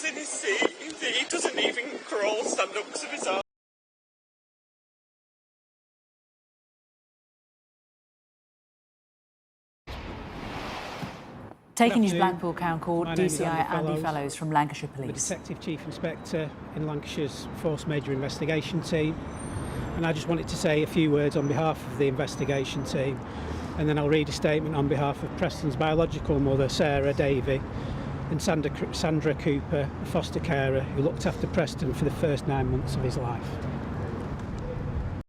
he's in his seat. He doesn't even crawl, stand up because of his arm. Taking you to Blackpool Crown Court, DCI Andy Fellows from Lancashire Police. Detective Chief Inspector in Lancashire's Force Major Investigation Team, and I just wanted to say a few words on behalf of the investigation team, and then I'll read a statement on behalf of Preston's biological mother, Sarah Davey, and Sandra Cooper, a foster carer who looked after Preston for the first 9 months of his life.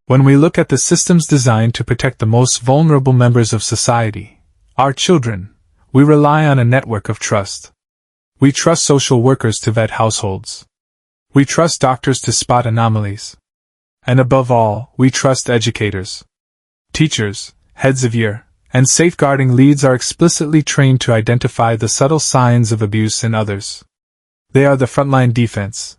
When we look at the systems designed to protect the most vulnerable members of society, our children, we rely on a network of trust. We trust social workers to vet households. We trust doctors to spot anomalies. And above all, we trust educators. Teachers, heads of year, and safeguarding leads are explicitly trained to identify the subtle signs of abuse in others. They are the frontline defense.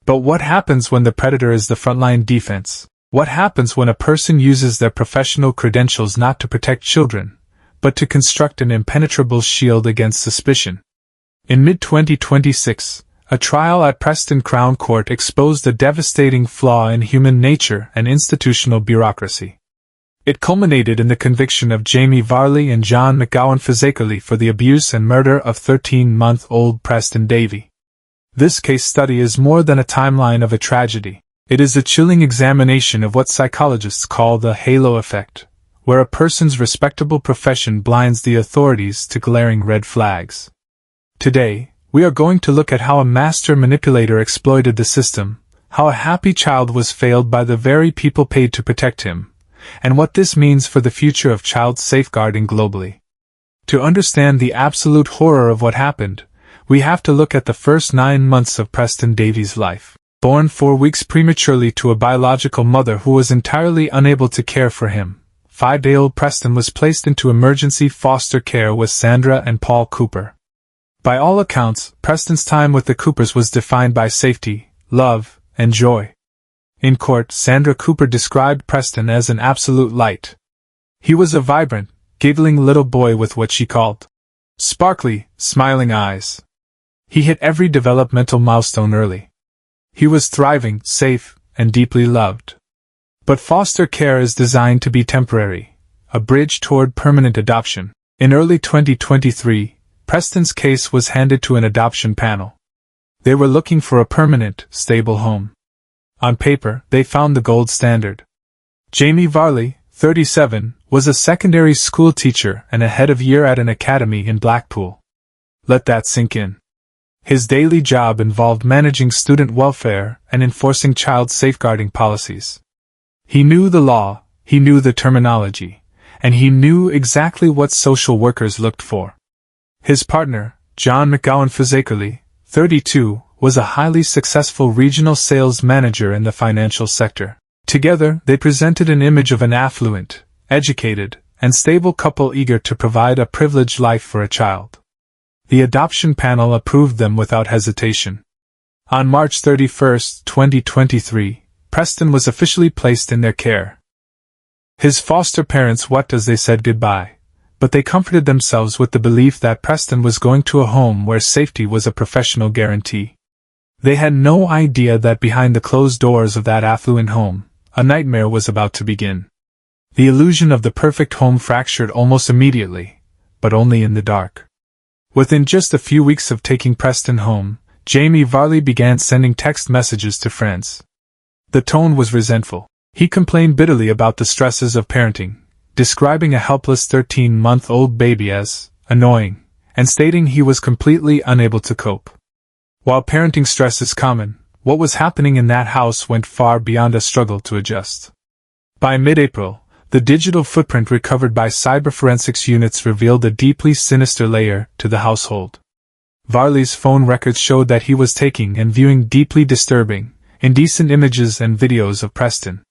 But what happens when the predator is the frontline defense? What happens when a person uses their professional credentials not to protect children, but to construct an impenetrable shield against suspicion? In mid-2026, a trial at Preston Crown Court exposed a devastating flaw in human nature and institutional bureaucracy. It culminated in the conviction of Jamie Varley and John McGowan-Fazakerley for the abuse and murder of 13-month-old Preston Davey. This case study is more than a timeline of a tragedy. It is a chilling examination of what psychologists call the halo effect, where a person's respectable profession blinds the authorities to glaring red flags. Today, we are going to look at how a master manipulator exploited the system, how a happy child was failed by the very people paid to protect him, and what this means for the future of child safeguarding globally. To understand the absolute horror of what happened, we have to look at the first 9 months of Preston Davey's life. Born 4 weeks prematurely to a biological mother who was entirely unable to care for him, 5-day-old Preston was placed into emergency foster care with Sandra and Paul Cooper. By all accounts, Preston's time with the Coopers was defined by safety, love, and joy. In court, Sandra Cooper described Preston as an absolute light. He was a vibrant, giggling little boy with what she called sparkly, smiling eyes. He hit every developmental milestone early. He was thriving, safe, and deeply loved. But foster care is designed to be temporary, a bridge toward permanent adoption. In early 2023, Preston's case was handed to an adoption panel. They were looking for a permanent, stable home. On paper, they found the gold standard. Jamie Varley, 37, was a secondary school teacher and a head of year at an academy in Blackpool. Let that sink in. His daily job involved managing student welfare and enforcing child safeguarding policies. He knew the law, he knew the terminology, and he knew exactly what social workers looked for. His partner, John McGowan-Fazakerley, 32, was a highly successful regional sales manager in the financial sector. Together, they presented an image of an affluent, educated, and stable couple eager to provide a privileged life for a child. The adoption panel approved them without hesitation. On March 31, 2023, Preston was officially placed in their care. His foster parents wept as they said goodbye, but they comforted themselves with the belief that Preston was going to a home where safety was a professional guarantee. They had no idea that behind the closed doors of that affluent home, a nightmare was about to begin. The illusion of the perfect home fractured almost immediately, but only in the dark. Within just a few weeks of taking Preston home, Jamie Varley began sending text messages to friends. The tone was resentful. He complained bitterly about the stresses of parenting, describing a helpless 13-month-old baby as annoying, and stating he was completely unable to cope. While parenting stress is common, what was happening in that house went far beyond a struggle to adjust. By mid-April, the digital footprint recovered by cyber forensics units revealed a deeply sinister layer to the household. Varley's phone records showed that he was taking and viewing deeply disturbing, indecent images and videos of Preston.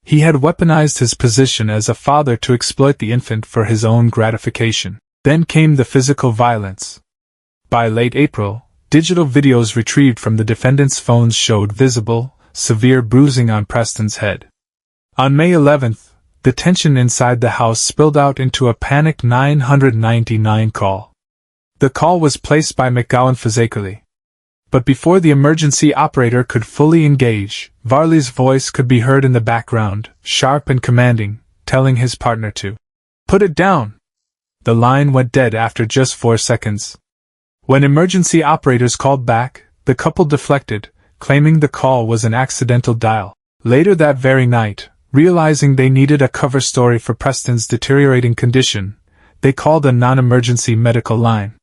He had weaponized his position as a father to exploit the infant for his own gratification. Then came the physical violence. By late April, digital videos retrieved from the defendant's phones showed visible, severe bruising on Preston's head. On May 11th, the tension inside the house spilled out into a panicked 999 call. The call was placed by McGowan-Fazakerley. But before the emergency operator could fully engage, Varley's voice could be heard in the background, sharp and commanding, telling his partner to put it down. The line went dead after just 4 seconds. When emergency operators called back, the couple deflected, claiming the call was an accidental dial. Later that very night, realizing they needed a cover story for Preston's deteriorating condition, they called a non-emergency medical line.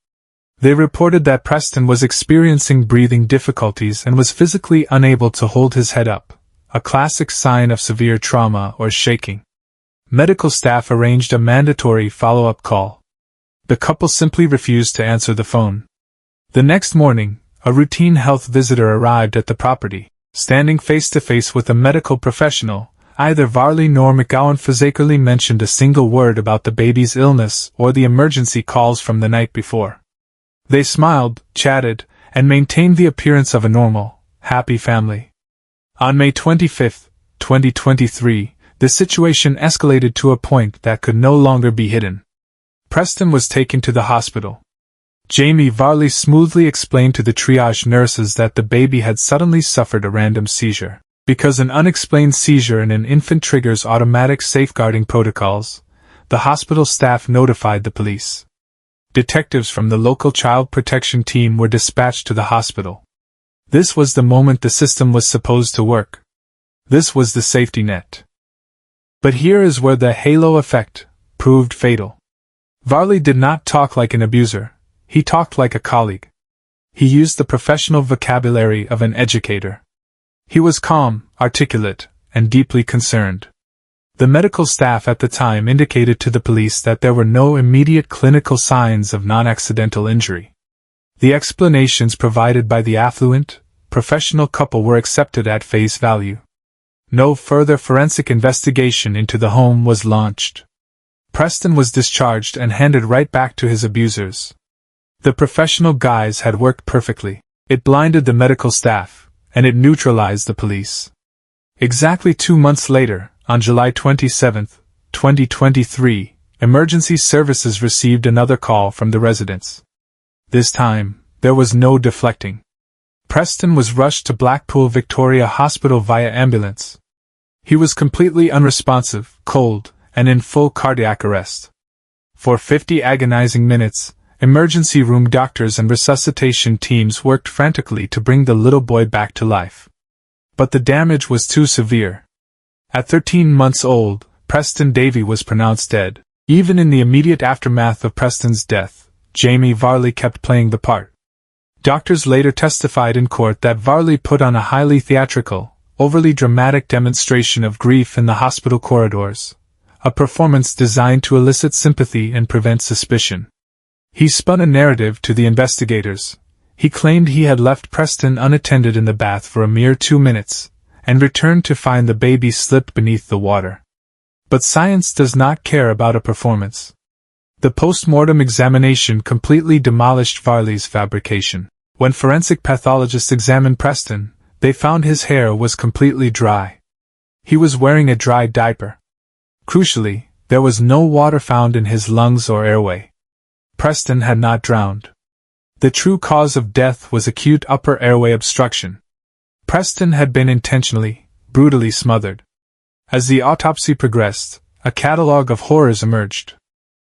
They reported that Preston was experiencing breathing difficulties and was physically unable to hold his head up, a classic sign of severe trauma or shaking. Medical staff arranged a mandatory follow-up call. The couple simply refused to answer the phone. The next morning, a routine health visitor arrived at the property. Standing face-to-face with a medical professional, either Varley nor McGowan-Fazakerley mentioned a single word about the baby's illness or the emergency calls from the night before. They smiled, chatted, and maintained the appearance of a normal, happy family. On May 25, 2023, the situation escalated to a point that could no longer be hidden. Preston was taken to the hospital. Jamie Varley smoothly explained to the triage nurses that the baby had suddenly suffered a random seizure. Because an unexplained seizure in an infant triggers automatic safeguarding protocols, the hospital staff notified the police. Detectives from the local child protection team were dispatched to the hospital. This was the moment the system was supposed to work. This was the safety net. But here is where the halo effect proved fatal. Varley did not talk like an abuser. He talked like a colleague. He used the professional vocabulary of an educator. He was calm, articulate, and deeply concerned. The medical staff at the time indicated to the police that there were no immediate clinical signs of non-accidental injury. The explanations provided by the affluent, professional couple were accepted at face value. No further forensic investigation into the home was launched. Preston was discharged and handed right back to his abusers. The professional guise had worked perfectly. It blinded the medical staff, and it neutralized the police. Exactly 2 months later, on July 27, 2023, emergency services received another call from the residents. This time, there was no deflecting. Preston was rushed to Blackpool Victoria Hospital via ambulance. He was completely unresponsive, cold, and in full cardiac arrest. For 50 agonizing minutes, emergency room doctors and resuscitation teams worked frantically to bring the little boy back to life. But the damage was too severe. At 13 months old, Preston Davey was pronounced dead. Even in the immediate aftermath of Preston's death, Jamie Varley kept playing the part. Doctors later testified in court that Varley put on a highly theatrical, overly dramatic demonstration of grief in the hospital corridors, a performance designed to elicit sympathy and prevent suspicion. He spun a narrative to the investigators. He claimed he had left Preston unattended in the bath for a mere 2 minutes, and returned to find the baby slipped beneath the water. But science does not care about a performance. The post-mortem examination completely demolished Varley's fabrication. When forensic pathologists examined Preston, they found his hair was completely dry. He was wearing a dry diaper. Crucially, there was no water found in his lungs or airway. Preston had not drowned. The true cause of death was acute upper airway obstruction. Preston had been intentionally, brutally smothered. As the autopsy progressed, a catalogue of horrors emerged.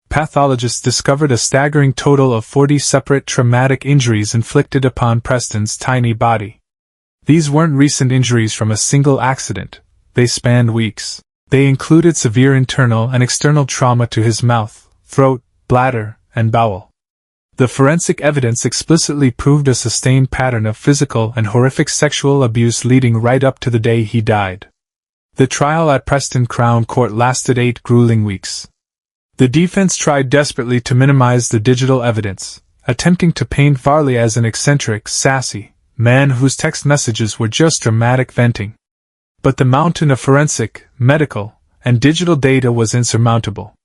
Pathologists discovered a staggering total of 40 separate traumatic injuries inflicted upon Preston's tiny body. These weren't recent injuries from a single accident. They spanned weeks. They included severe internal and external trauma to his mouth, throat, bladder, and bowel. The forensic evidence explicitly proved a sustained pattern of physical and horrific sexual abuse leading right up to the day he died. The trial at Preston Crown Court lasted 8 grueling weeks. The defense tried desperately to minimize the digital evidence, attempting to paint Varley as an eccentric, sassy man whose text messages were just dramatic venting. But the mountain of forensic, medical, and digital data was insurmountable.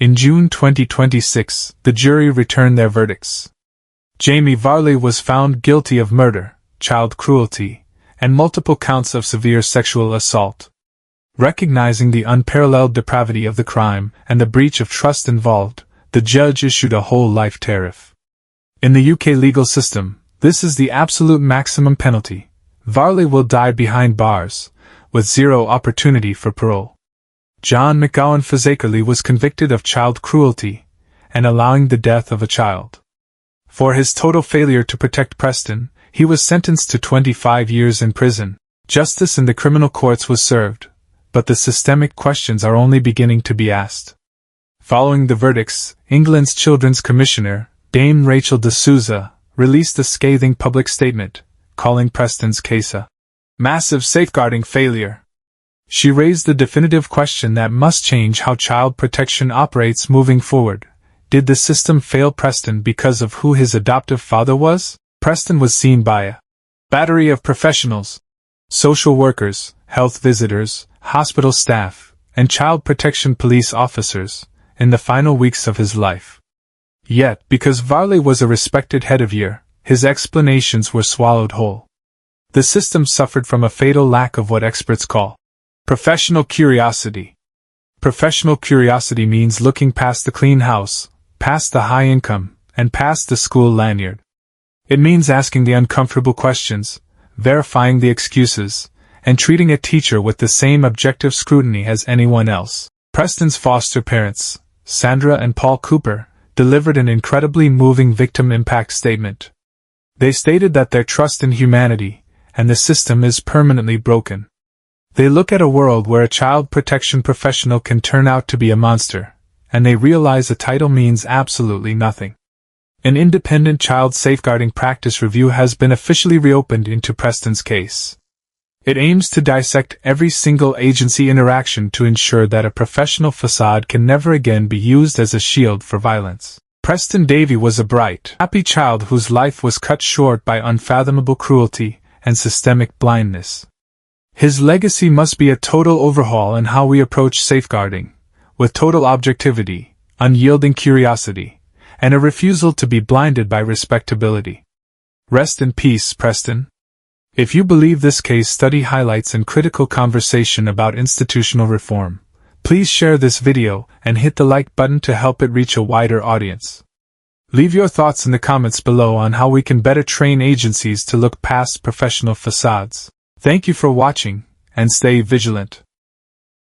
In June 2026, the jury returned their verdicts. Jamie Varley was found guilty of murder, child cruelty, and multiple counts of severe sexual assault. Recognizing the unparalleled depravity of the crime and the breach of trust involved, the judge issued a whole life tariff. In the UK legal system, This is the absolute maximum penalty. Varley will die behind bars, with zero opportunity for parole. John McGowan-Fazakerley was convicted of child cruelty and allowing the death of a child. For his total failure to protect Preston, he was sentenced to 25 years in prison. Justice in the criminal courts was served, but the systemic questions are only beginning to be asked. Following the verdicts, England's Children's Commissioner, Dame Rachel de Souza, released a scathing public statement, calling Preston's case a massive safeguarding failure. She raised the definitive question that must change how child protection operates moving forward. Did the system fail Preston because of who his adoptive father was? Preston was seen by a battery of professionals, social workers, health visitors, hospital staff, and child protection police officers, in the final weeks of his life. Yet, because Varley was a respected head of year, his explanations were swallowed whole. The system suffered from a fatal lack of what experts call professional curiosity. Professional curiosity means looking past the clean house, past the high income, and past the school lanyard. It means asking the uncomfortable questions, verifying the excuses, and treating a teacher with the same objective scrutiny as anyone else. Preston's foster parents, Sandra and Paul Cooper, delivered an incredibly moving victim impact statement. They stated that their trust in humanity and the system is permanently broken. They look at a world where a child protection professional can turn out to be a monster, and they realize a title means absolutely nothing. An independent child safeguarding practice review has been officially reopened into Preston's case. It aims to dissect every single agency interaction to ensure that a professional facade can never again be used as a shield for violence. Preston Davey was a bright, happy child whose life was cut short by unfathomable cruelty and systemic blindness. His legacy must be a total overhaul in how we approach safeguarding, with total objectivity, unyielding curiosity, and a refusal to be blinded by respectability. Rest in peace, Preston. If you believe this case study highlights and critical conversation about institutional reform, please share this video and hit the like button to help it reach a wider audience. Leave your thoughts in the comments below on how we can better train agencies to look past professional facades. Thank you for watching, and stay vigilant.